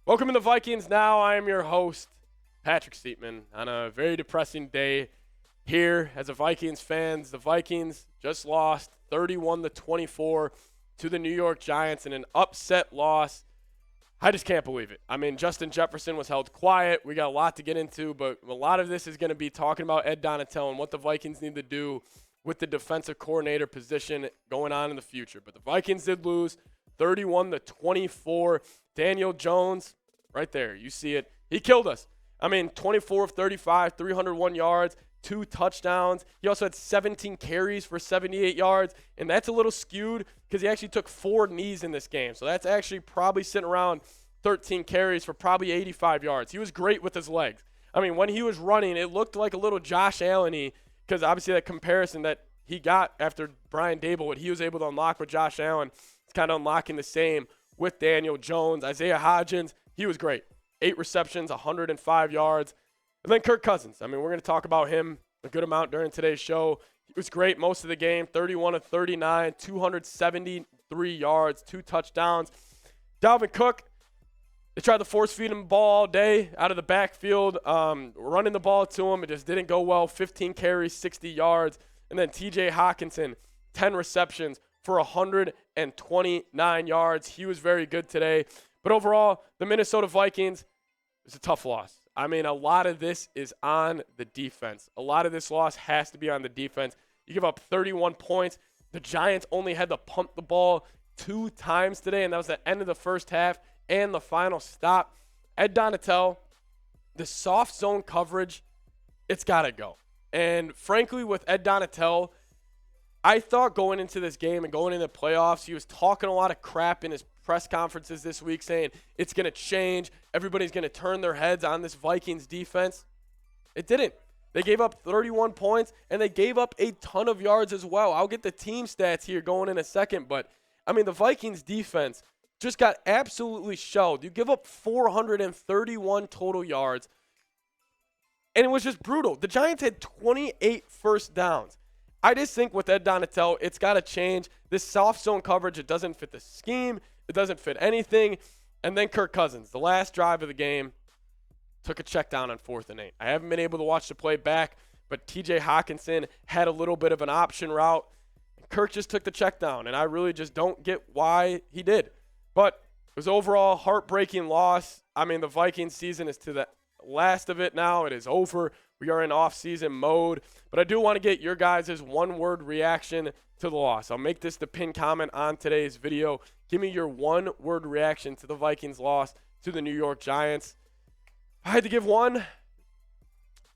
Welcome to the Vikings Now. I am your host, Patrick Seatman, on a very depressing day here as a Vikings fans. The Vikings just lost 31-24 to the New York Giants in an upset loss. I just can't believe it. I mean, Justin Jefferson was held quiet. We got a lot to get into, but a lot of this is going to be talking about Ed Donatell and what the Vikings need to do with the defensive coordinator position going on in the future. But the Vikings did lose 31-24. Daniel Jones, right there, you see it. He killed us. I mean, 24 of 35, 301 yards, 2 touchdowns. He also had 17 carries for 78 yards, and that's a little skewed because he actually took 4 knees in this game. So that's actually probably sitting around 13 carries for probably 85 yards. He was great with his legs. I mean, when he was running, it looked like a little Josh Allen-y because obviously that comparison that he got after Brian Dable, what he was able to unlock with Josh Allen, it's kind of unlocking the same with Daniel Jones. Isaiah Hodgins, he was great. 8 receptions, 105 yards. And then Kirk Cousins. I mean, we're going to talk about him a good amount during today's show. He was great most of the game, 31 of 39, 273 yards, 2 touchdowns. Dalvin Cook, they tried to force feed him the ball all day out of the backfield, running the ball to him. It just didn't go well. 15 carries, 60 yards. And then T.J. Hockenson, 10 receptions for 129 yards. He was very good today. But overall, the Minnesota Vikings, it's a tough loss. I mean, a lot of this is on the defense. A lot of this loss has to be on the defense. You give up 31 points. The Giants only had to pump the ball 2 times today, and that was the end of the first half and the final stop. Ed Donatell, the soft zone coverage, it's got to go. And frankly, with Ed Donatell, I thought going into this game and going into the playoffs, he was talking a lot of crap in his press conferences this week saying it's going to change. Everybody's going to turn their heads on this Vikings defense. It didn't. They gave up 31 points, and they gave up a ton of yards as well. I'll get the team stats here going in a second, but, I mean, the Vikings defense just got absolutely shelled. You give up 431 total yards, and it was just brutal. The Giants had 28 first downs. I just think with Ed Donatell, it's got to change. This soft zone coverage, it doesn't fit the scheme. It doesn't fit anything. And then Kirk Cousins, the last drive of the game, took a check down on 4th and 8. I haven't been able to watch the play back, but T.J. Hockenson had a little bit of an option route. Kirk just took the check down, and I really just don't get why he did. But it was overall heartbreaking loss. I mean, the Vikings season is to the last of it now. It is over. We are in off-season mode. But I do want to get your guys' one-word reaction to the loss. I'll make this the pinned comment on today's video. Give me your one-word reaction to the Vikings loss to the New York Giants. If I had to give one,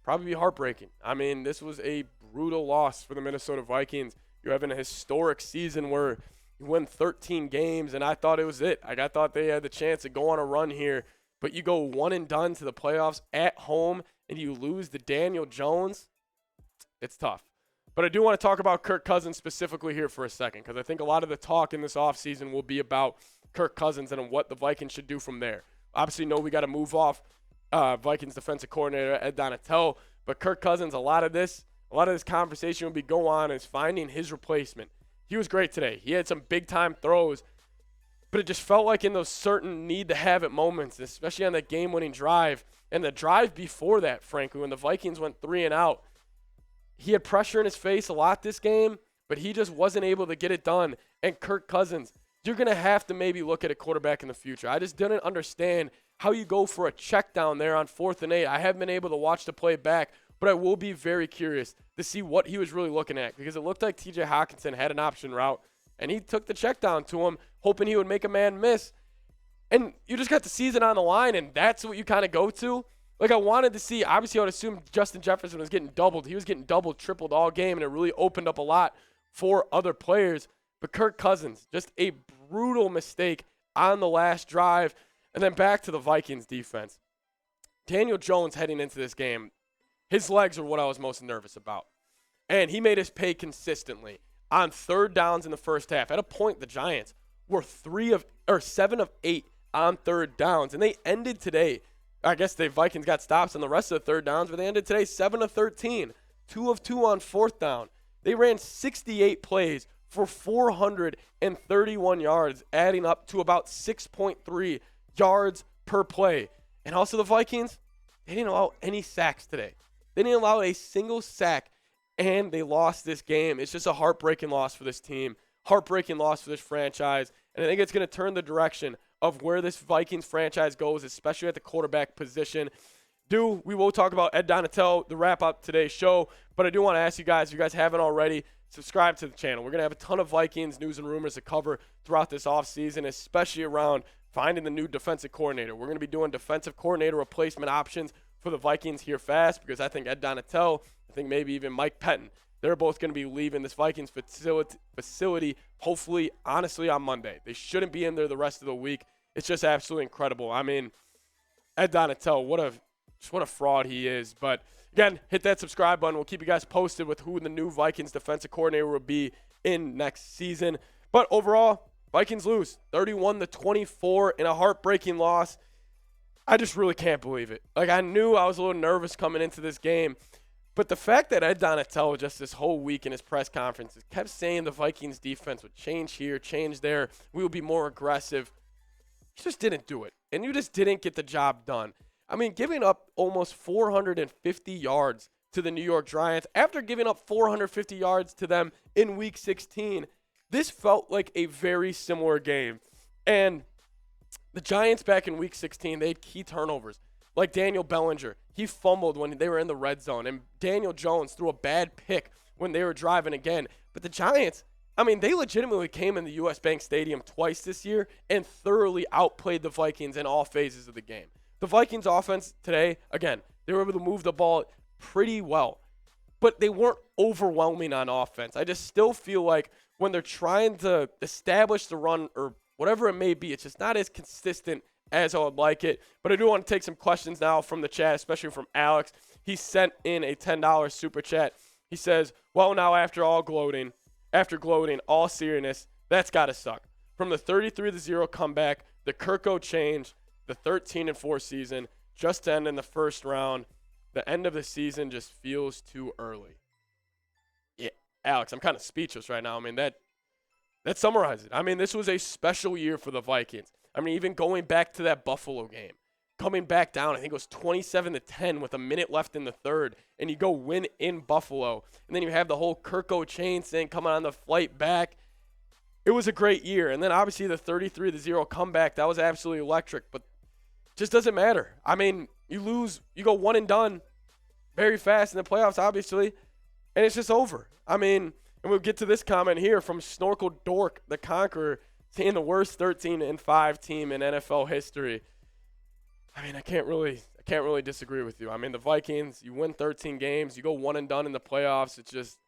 probably be heartbreaking. I mean, this was a brutal loss for the Minnesota Vikings. You're having a historic season where you win 13 games, and I thought it was it. I thought they had the chance to go on a run here. But you go one and done to the playoffs at home, and you lose to Daniel Jones, it's tough. But I do want to talk about Kirk Cousins specifically here for a second because I think a lot of the talk in this offseason will be about Kirk Cousins and what the Vikings should do from there. Obviously, we got to move off Vikings defensive coordinator Ed Donatell, but Kirk Cousins, a lot of this conversation will be go on is finding his replacement. He was great today. He had some big-time throws, but it just felt like in those certain need-to-have-it moments, especially on that game-winning drive, and the drive before that, frankly, when the Vikings went 3 and out, he had pressure in his face a lot this game, but he just wasn't able to get it done. And Kirk Cousins, you're going to have to maybe look at a quarterback in the future. I just didn't understand how you go for a check down there on 4th and 8. I haven't been able to watch the play back, but I will be very curious to see what he was really looking at because it looked like T.J. Hockenson had an option route, and he took the check down to him, hoping he would make a man miss. And you just got the season on the line, and that's what you kind of go to. Like, I wanted to see, obviously I would assume Justin Jefferson was getting doubled. He was getting doubled, tripled all game, and it really opened up a lot for other players. But Kirk Cousins, just a brutal mistake on the last drive. And then back to the Vikings defense. Daniel Jones heading into this game, his legs are what I was most nervous about. And he made us pay consistently on 3rd downs in the first half. At a point, the Giants were 7 of 8 on 3rd downs. And they ended today, I guess the Vikings got stops on the rest of the 3rd downs, but they ended today 7 of 13, 2 of 2 on 4th down. They ran 68 plays for 431 yards, adding up to about 6.3 yards per play. And also the Vikings, they didn't allow any sacks today. They didn't allow a single sack, and they lost this game. It's just a heartbreaking loss for this team, heartbreaking loss for this franchise, and I think it's going to turn the direction of where this Vikings franchise goes, especially at the quarterback position. We will talk about Ed Donatell, the wrap-up today's show, but I do want to ask you guys, if you guys haven't already, subscribe to the channel. We're going to have a ton of Vikings news and rumors to cover throughout this offseason, especially around finding the new defensive coordinator. We're going to be doing defensive coordinator replacement options for the Vikings here fast, because I think Ed Donatell, I think maybe even Mike Pettin, they're both going to be leaving this Vikings facility, hopefully, honestly, on Monday. They shouldn't be in there the rest of the week. It's just absolutely incredible. I mean, Ed Donatell, what a fraud he is. But, again, hit that subscribe button. We'll keep you guys posted with who the new Vikings defensive coordinator will be in next season. But overall, Vikings lose 31-24 in a heartbreaking loss. I just really can't believe it. Like, I knew I was a little nervous coming into this game. But the fact that Ed Donatell just this whole week in his press conferences kept saying the Vikings defense would change here, change there, we will be more aggressive. He just didn't do it. And you just didn't get the job done. I mean, giving up almost 450 yards to the New York Giants after giving up 450 yards to them in Week 16, this felt like a very similar game. And the Giants back in Week 16, they had key turnovers. Like Daniel Bellinger, he fumbled when they were in the red zone. And Daniel Jones threw a bad pick when they were driving again. But the Giants, I mean, they legitimately came in the U.S. Bank Stadium twice this year and thoroughly outplayed the Vikings in all phases of the game. The Vikings offense today, again, they were able to move the ball pretty well, but they weren't overwhelming on offense. I just still feel like when they're trying to establish the run or whatever it may be, it's just not as consistent as I would like it. But I do want to take some questions now from the chat, especially from Alex. He sent in a $10 super chat. He says, well, now after gloating, all seriousness, that's got to suck. From the 33-0 comeback, the Kirko change, the 13-4 season, just to end in the first round, the end of the season just feels too early. Yeah, Alex, I'm kind of speechless right now. I mean, that summarizes it. I mean, this was a special year for the Vikings. I mean, even going back to that Buffalo game, coming back down, I think it was 27-10 with a minute left in the third, and you go win in Buffalo. And then you have the whole Kirko chain thing coming on the flight back. It was a great year. And then obviously the 33-0 comeback, that was absolutely electric, but it just doesn't matter. I mean, you lose, you go one and done very fast in the playoffs, obviously, and it's just over. I mean, and we'll get to this comment here from Snorkel Dork, the Conqueror, saying the worst 13-5 team in NFL history. I mean, I can't really disagree with you. I mean, the Vikings, you win 13 games, you go one and done in the playoffs. It's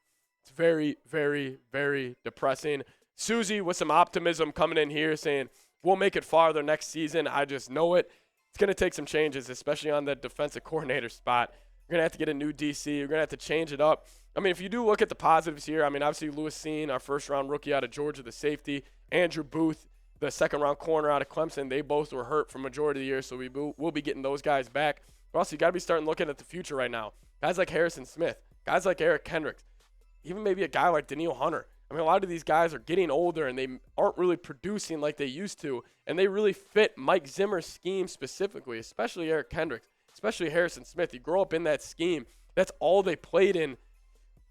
very, very, very depressing. Susie with some optimism coming in here saying, we'll make it farther next season. I just know it. It's going to take some changes, especially on the defensive coordinator spot. You're going to have to get a new DC. You're going to have to change it up. I mean, if you do look at the positives here, I mean, obviously Lewis Seen, our first-round rookie out of Georgia, the safety, Andrew Booth, the second-round corner out of Clemson, they both were hurt for majority of the year, so we'll be getting those guys back. But also, you got to be starting looking at the future right now. Guys like Harrison Smith, guys like Eric Kendricks, even maybe a guy like Daniil Hunter. I mean, a lot of these guys are getting older, and they aren't really producing like they used to, and they really fit Mike Zimmer's scheme specifically, especially Eric Kendricks, especially Harrison Smith. You grow up in that scheme. That's all they played in.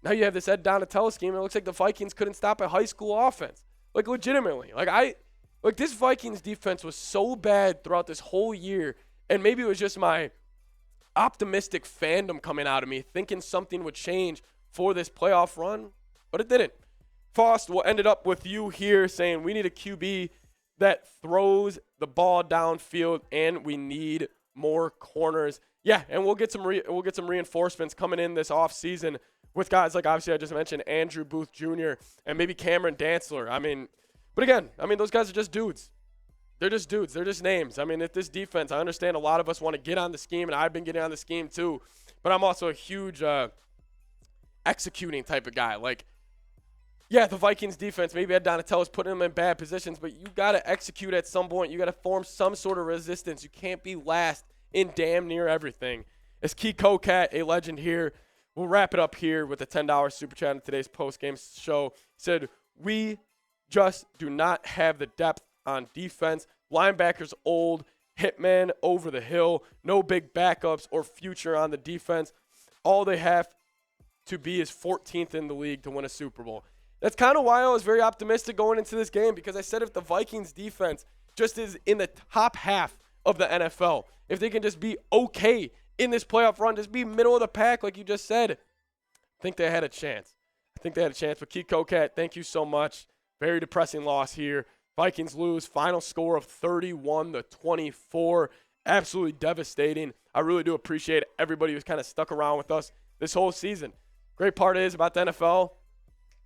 Now you have this Ed Donatell scheme, and it looks like the Vikings couldn't stop a high school offense. Like, legitimately. Like, this Vikings defense was so bad throughout this whole year, and maybe it was just my optimistic fandom coming out of me, thinking something would change for this playoff run, but it didn't. Faust will end it up with you here saying we need a QB that throws the ball downfield, and we need more corners. Yeah, and we'll get some reinforcements coming in this offseason with guys like, obviously, I just mentioned Andrew Booth Jr. and maybe Cameron Dantzler. I mean, but again, I mean, those guys are just dudes. They're just dudes. They're just names. I mean, at this defense, I understand a lot of us want to get on the scheme, and I've been getting on the scheme too, but I'm also a huge executing type of guy. Like, yeah, the Vikings defense, maybe Ed Donatell is putting them in bad positions, but you got to execute at some point. You got to form some sort of resistance. You can't be last in damn near everything. As Key Cocat, a legend here, we'll wrap it up here with a $10 super chat in today's post-game show. Said, we just do not have the depth on defense. Linebackers old. hitman over the hill, no big backups or future on the defense. All they have to be is 14th in the league to win a Super Bowl. That's kind of why I was very optimistic going into this game, because I said if the Vikings defense just is in the top half of the NFL, if they can just be okay in this playoff run, just be middle of the pack like you just said, I think they had a chance. But Keith Kokat, thank you so much. Very depressing loss here. Vikings lose. Final score of 31-24. Absolutely devastating. I really do appreciate everybody who's kind of stuck around with us this whole season. Great part is about the NFL,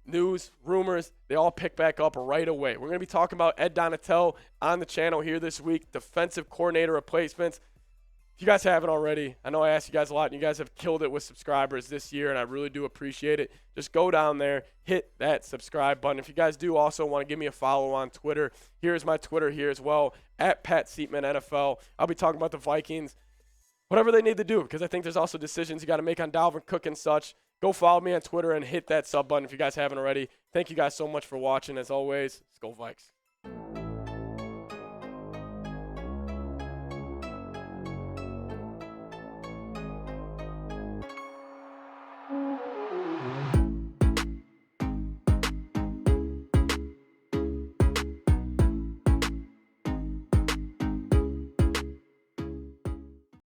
news, rumors, they all pick back up right away. We're going to be talking about Ed Donatel on the channel here this week, defensive coordinator replacements. If you guys haven't already, I know I asked you guys a lot, and you guys have killed it with subscribers this year, and I really do appreciate it. Just go down there, hit that subscribe button. If you guys do also want to give me a follow on Twitter, here's my Twitter here as well, at Pat Seatman NFL. I'll be talking about the Vikings, whatever they need to do, because I think there's also decisions you got to make on Dalvin Cook and such. Go follow me on Twitter and hit that sub button if you guys haven't already. Thank you guys so much for watching. As always, let's go Vikes.